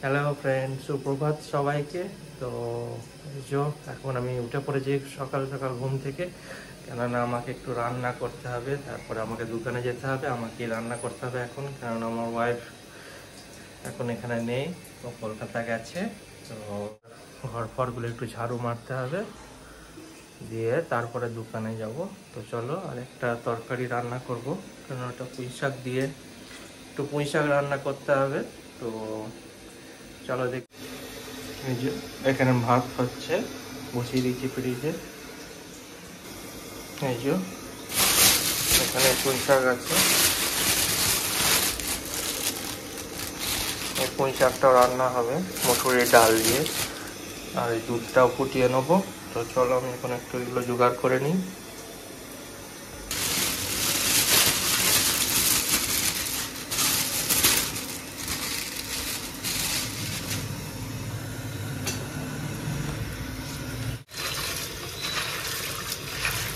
Hello friend, সুপ্রভাত সবাইকে। তো এখন আমি উঠে পড়েছি সকাল সকাল ঘুম থেকে, কেননা আমাকে একটু রান্না করতে হবে, তারপরে আমাকে দোকানে যেতে হবে, আমাকে রান্না করতে হবে এখন, কেননা আমার ওয়াইফ এখন এখানে নেই, তো কলকাতা গেছে। তো ঘর ফরগুলো একটু ঝাড়ু মারতে হবে, দিয়ে তারপরে দোকানে যাব। তো চলো, আর একটা তরকারি রান্না করব, কেন ওটা পুঁই শাক দিয়ে একটু পুঁই শাক রান্না করতে হবে। তো চলো দেখ। এই যে এখানে ভাত হচ্ছে, বসিয়ে দিয়েছি ফ্রিজে। এই যে এখানে পুঁই শাক আছে, এই পুঁই শাকটাও রান্না হবে মসুরির ডাল দিয়ে, আর এই দুধটাও ফুটিয়ে নেবো। তো চলো আমি এখন একটু এগুলো জোগাড় করে নিই।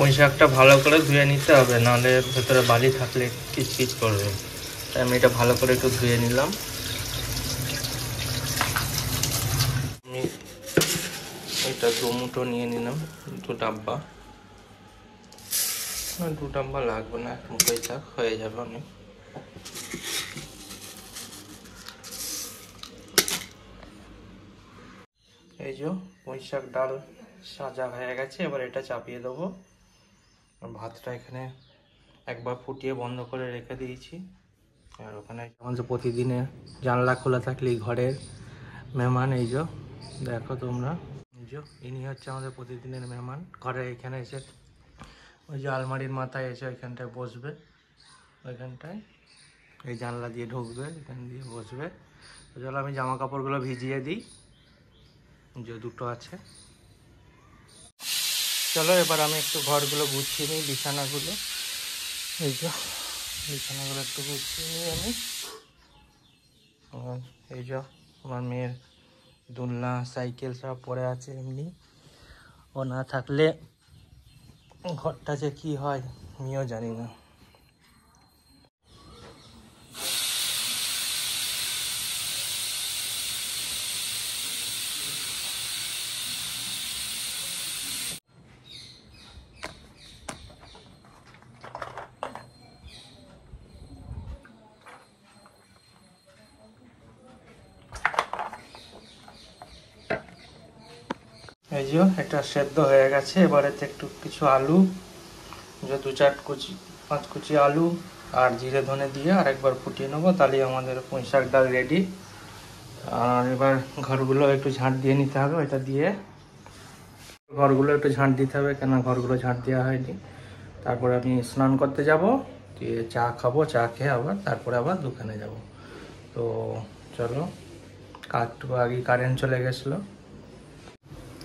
পুঁই শাকটা ভালো করে ধুয়ে নিতে হবে, নাহলে ভেতরে বালি থাকলে কিচকিচ করবে। তাই আমি এটা ভালো করে একটু ধুয়ে নিলাম। আমি এটা দুমুটো নিয়ে নিলাম, দু ডাব্বা লাগবে না, এক মুঠোই থাক, হয়ে যাবে অনেক। এই যে পুঁই শাক ডাল সাজা হয়ে গেছে, এবার এটা চাপিয়ে দেবো। ভাতটা এখানে একবার ফুটিয়ে বন্ধ করে রেখে দিয়েছি। আর ওখানে আমাদের প্রতিদিনের জানলা খোলা থাকলে ঘরের মেহমান, এই যে দেখো তোমরা, এই যে ইনি হচ্ছে আমাদের প্রতিদিনের মেহমান। ঘরে এখানে এসে ওই যে আলমারির মাথায় এসে ওইখানটায় বসবে, ওইখানটায় এই জানলা দিয়ে ঢুকবে, এখান দিয়ে বসবে। তো চলো আমি জামা কাপড়গুলো ভিজিয়ে দিই, যে দুটো আছে। চলো এবার আমি একটু ঘরগুলো গুছিয়ে নিই, বিছানাগুলো। এই যে বিছানাগুলো একটু গুছিয়ে নিই আমি। এই যে আমার মেয়ের দোলনা সাইকেল সব পড়ে আছে এমনি, ও না থাকলে ঘরটা যে কি হয় আমিও জানি না। এই যে এটা সেদ্ধ হয়ে গেছে, এবারেতে একটু কিছু আলু, যে 5 কুচি আলু আর জিরে ধনে দিয়ে আরেকবার ফুটিয়ে নেবো, তাহলে আমাদের পুঁই শাক ডাল রেডি। আর এবার ঘরগুলো একটু ঝাঁট দিয়ে নিতে হবে, ওইটা দিয়ে ঘরগুলো একটু ঝাঁট দিতে হবে, কেন ঘরগুলো ঝাঁট দেওয়া হয়নি। তারপরে আমি স্নান করতে যাব, দিয়ে চা খাবো, চা খেয়ে আবার তারপরে আবার দোকানে যাব। তো চলো, একটু আগে কারেন্ট চলে গেছিলো,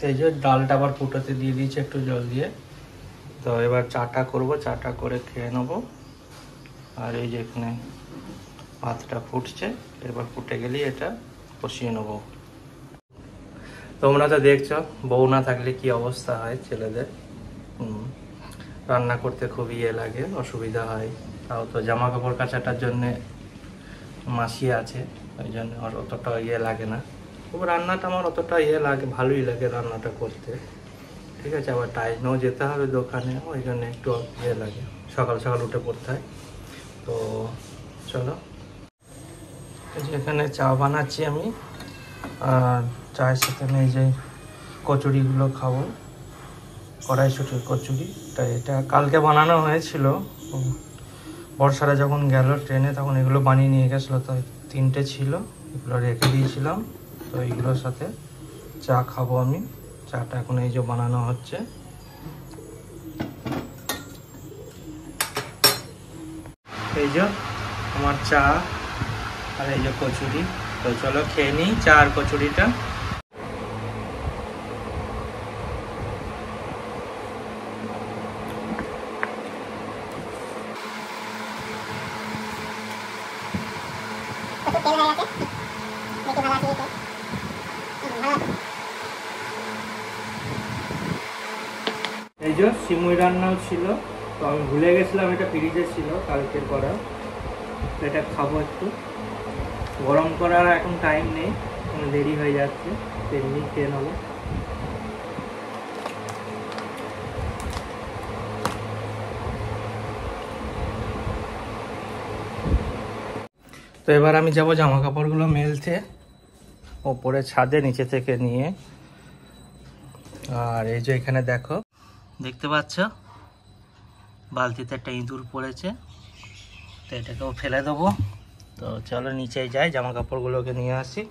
এই যে ডালটা আবার ফুটোতে দিয়ে দিয়েছি একটু জল দিয়ে। তো এবার চাটা করব, চাটা করে খেয়ে নেবো। আর এই যে এখানে ভাতটা ফুটছে, এবার ফুটে গেলেই এটা কষিয়ে নেবো। তোমরা তো দেখছো বউ না থাকলে কি অবস্থা হয় ছেলেদের, রান্না করতে খুব লাগে, অসুবিধা হয়। তাও তো জামা কাপড় কাচাটার জন্যে মাসি আছে, ওই জন্য আর অতটা লাগে না। তবু রান্নাটা আমার অতটা লাগে, ভালোই লাগে রান্নাটা করতে। ঠিক আছে, আবার টাইমেও যেতে হবে দোকানে, ওই জন্য একটু লাগে, সকাল সকাল উঠে পড়তে হয়। তো চলো, এখানে চা বানাচ্ছি আমি, আর চায়ের সাথে আমি এই যে কচুরিগুলো খাবো, কড়াইশুঁটির কচুরি। এটা কালকে বানানো হয়েছিল, বর্ষারা যখন গেল ট্রেনে তখন এগুলো বানিয়ে নিয়ে গেছিলো, তো 3টে ছিল, এগুলো রেখে দিয়েছিলাম। তো এইগুলোর সাথে চা খাবো আমি। চাটা এখন এই যে বানানো হচ্ছে। এই যে আমার চা আর এই যে কচুরি। তো চলো খেয়ে নিই চা আর কচুরিটা। এই যে সিমুই রান্নাও ছিল, তো আমি ভুলে গেছিলাম, এটা ফ্রিজে ছিল কালকের করা। এটা খাবো, একটু গরম করার এখন টাইম নেই, দেরি হয়ে যাচ্ছে, তেমনি খেয়ে নেবো। তো এবার আমি যাব জামা কাপড়গুলো মেলতে ওপরে ছাদে নিচে থেকে নিয়ে। আর এই যে এখানে দেখো, দেখতে পাচ্ছ বালতিতে একটা ইঁদুর পড়েছে, তো এটাকেও ফেলে দেবো। তো চলো নিচে যাই, জামা কাপড়গুলোকে নিয়ে আসি।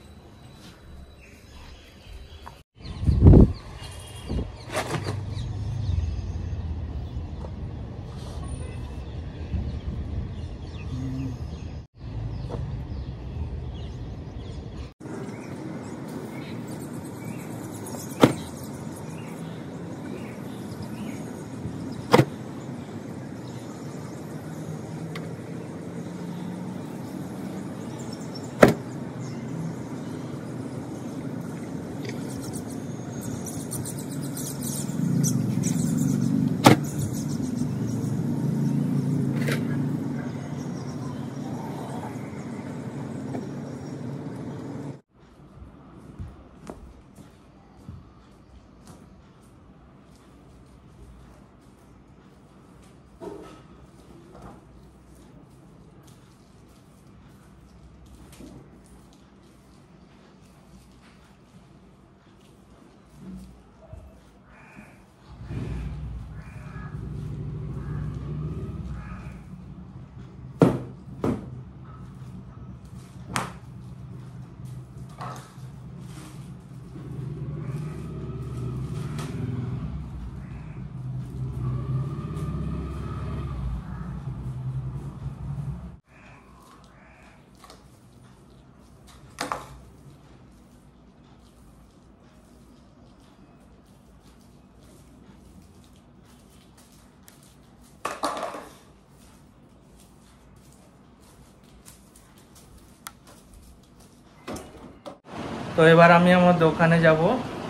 তো এবার আমি আমার দোকানে যাব।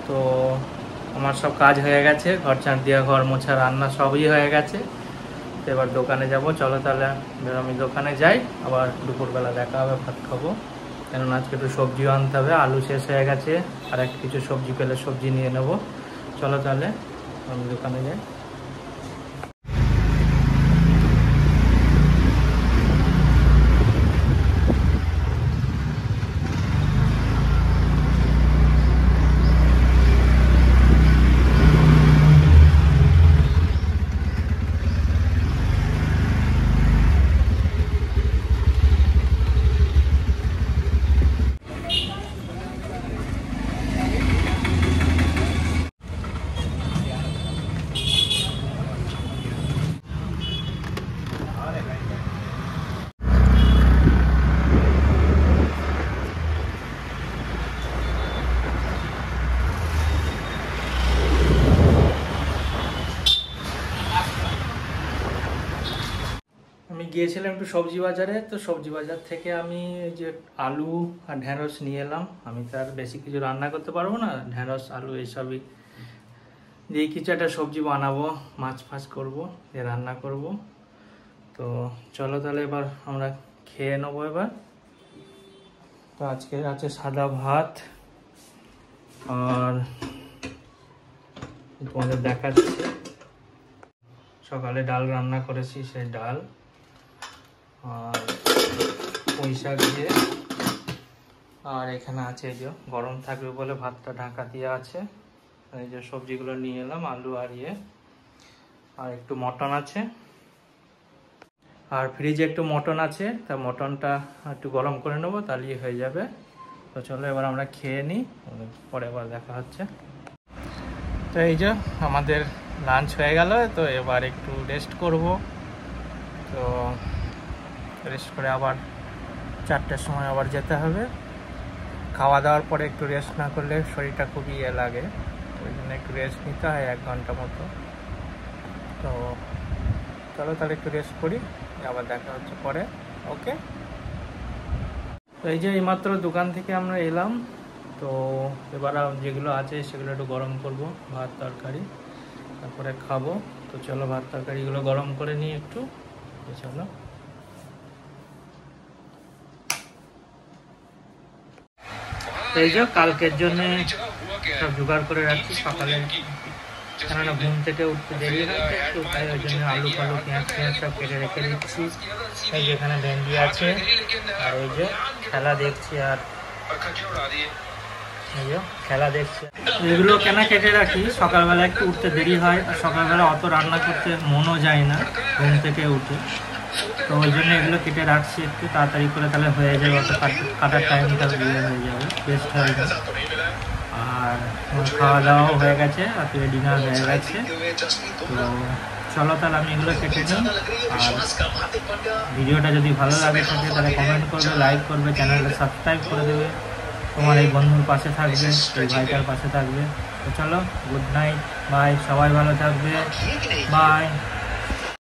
তো আমার সব কাজ হয়ে গেছে, ঘর ঝাঁট দেওয়া, ঘর মোছা, রান্না সবই হয়ে গেছে। তো এবার দোকানে যাব, চলো তাহলে এবার আমি দোকানে যাই, আবার দুপুরবেলা দেখা হবে, ভাত খাবো। কেননা আজকে একটু সবজিও আনতে হবে, আলু শেষ হয়ে গেছে, আর এক কিছু সবজি পেলে সবজি নিয়ে নেব। চলো তাহলে আমি দোকানে যাই। আমি গিয়েছিলাম একটু সবজি বাজারে, তো সবজি বাজার থেকে আমি এই যে আলু আর ঢেঁড়স নিয়ে এলাম। আমি তো আর বেশি কিছু রান্না করতে পারবো না, ঢেঁড়স আলু এইসবই দিয়ে কিছু একটা সবজি বানাবো, মাছ ফাছ করবো, দিয়ে রান্না করব। তো চলো তাহলে এবার আমরা খেয়ে নেবো এবার। তো আজকে আছে সাদা ভাত, আর তোমাদের দেখাচ্ছি সকালে ডাল রান্না করেছি, সেই ডাল আর পুঁই শাক দিয়ে। আর এখানে আছে এই যে গরম থাকবে বলে ভাতটা ঢাকা দিয়ে আছে। এই যে সবজিগুলো নিয়ে এলাম, আলু আর আর একটু মটন আছে, আর ফ্রিজে একটু মটন আছে, তা মটনটা একটু গরম করে নেবো, তাহলেই হয়ে যাবে। তো চলো এবার আমরা খেয়ে নিই, পরে আবার দেখা হচ্ছে। তো এই যে আমাদের লাঞ্চ হয়ে গেল, তো এবার একটু রেস্ট করব। তো রেস্ট করে আবার 4টার সময় আবার যেতে হবে। খাওয়া দাওয়ার পরে একটু রেস্ট না করলে শরীরটা খুবই লাগে, ওই জন্য একটু রেস্ট নিতে হয় 1 ঘন্টা মতো। তো চলো তাহলে একটু রেস্ট করি, আবার দেখা হচ্ছে পরে। ওকে। তো এই যে এইমাত্র দোকান থেকে আমরা এলাম, তো এবার যেগুলো আছে সেগুলো একটু গরম করব, ভাত তরকারি, তারপরে খাবো। তো চলো ভাত তরকারিগুলো গরম করে নিই একটু। তো চলো। এই যে কালকের জন্য সব জোগাড় করে রাখছি সকালে, কেননা ঘুম থেকে উঠতে দেরি হয়েছে একটু, তাই ওই জন্য আলু ফালু পেঁয়াজ সব কেটে রেখে দিচ্ছি। এই যে এখানে ভেন্ডি আছে, আর ওই যে খেলা দেখছি, আর এই যে খেলা দেখছি। এগুলো কেন কেটে রাখি, সকালবেলা একটু উঠতে দেরি হয়, আর সকালবেলা অত রান্না করতে মনও যায় না ঘুম থেকে উঠে, তো ওই জন্য এগুলো কেটে রাখছি একটু তাড়াতাড়ি করে, তাহলে হয়ে যাবে, অত কাটার টাইমটা হয়ে যাবে, বেস্ট হয়ে যাবে। আর খাওয়া দাওয়াও হয়ে গেছে, রাত্রে ডিনার হয়ে গেছে, তো চলো তাহলে আমি এগুলো কেটে নিই। আর ভিডিওটা যদি ভালো লাগে থাকে তাহলে কমেন্ট করবে, লাইক করবে, চ্যানেলটা সাবস্ক্রাইব করে দেবে, তোমার এই বন্ধুর পাশে থাকবে, এই ভাইটার পাশে থাকবে। তো চলো, গুড নাইট, বাই, সবাই ভালো থাকবে, বাই।